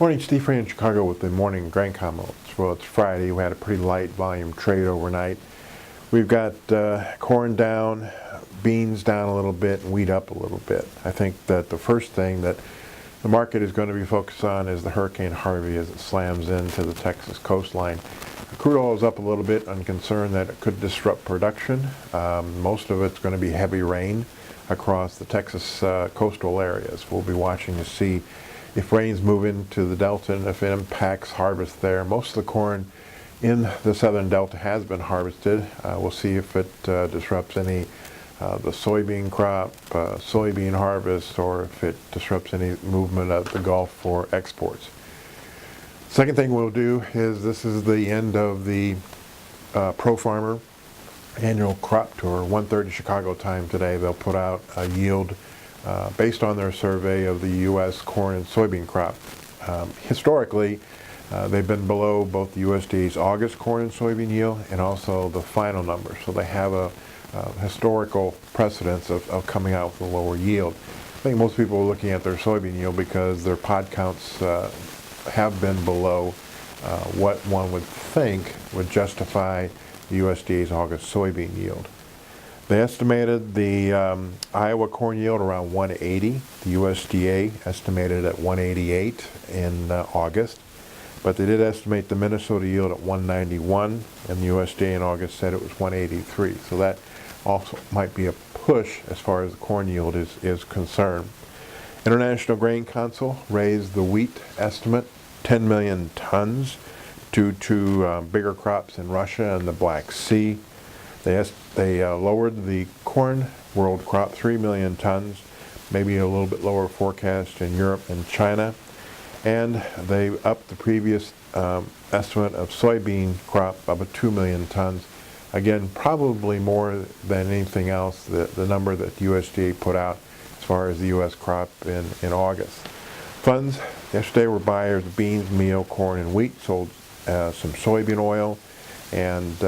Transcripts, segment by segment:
Morning, Steve Ray in Chicago with the morning grain comments. Well, it's Friday. We had a pretty light volume trade overnight. We've got corn down, beans down a little bit, and wheat up a little bit. I think that the first thing that the market is going to be focused on is the Hurricane Harvey as it slams into the Texas coastline. Crude oil is up a little bit on concern that it could disrupt production. Most of it's going to be heavy rain across the Texas coastal areas. We'll be watching to see if rains move into the Delta and if it impacts harvest there. Most of the corn in the southern Delta has been harvested. We'll see if it disrupts any the soybean crop, soybean harvest, or if it disrupts any movement of the Gulf for exports. Second thing we'll do is this is the end of the Pro Farmer annual crop tour, 1:30 Chicago time today. They'll put out a yield based on their survey of the U.S. corn and soybean crop. Historically, they've been below both the USDA's August corn and soybean yield and also the final number. So they have a historical precedence of coming out with a lower yield. I think most people are looking at their soybean yield because their pod counts have been below what one would think would justify the USDA's August soybean yield. They estimated the Iowa corn yield around 180. The USDA estimated at 188 in August. But they did estimate the Minnesota yield at 191, and the USDA in August said it was 183. So that also might be a push as far as the corn yield is concerned. International Grain Council raised the wheat estimate 10 million tons due to bigger crops in Russia and the Black Sea. They lowered the corn world crop 3 million tons, maybe a little bit lower forecast in Europe and China. And they upped the previous estimate of soybean crop about 2 million tons. Again, probably more than anything else, the number that the USDA put out as far as the U.S. crop in August. Funds yesterday were buyers of beans, meal, corn, and wheat, sold some soybean oil. And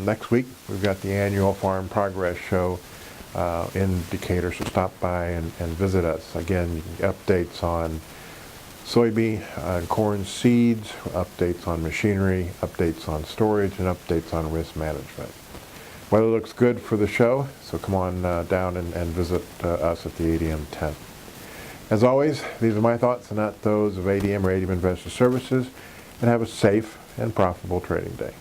next week, we've got the annual Farm Progress Show in Decatur, so stop by and visit us. Again, updates on soybean and corn seeds, updates on machinery, updates on storage, and updates on risk management. Weather looks good for the show, so come on down and visit us at the ADM tent. As always, these are my thoughts and not those of ADM or ADM Investor Services, and have a safe and profitable trading day.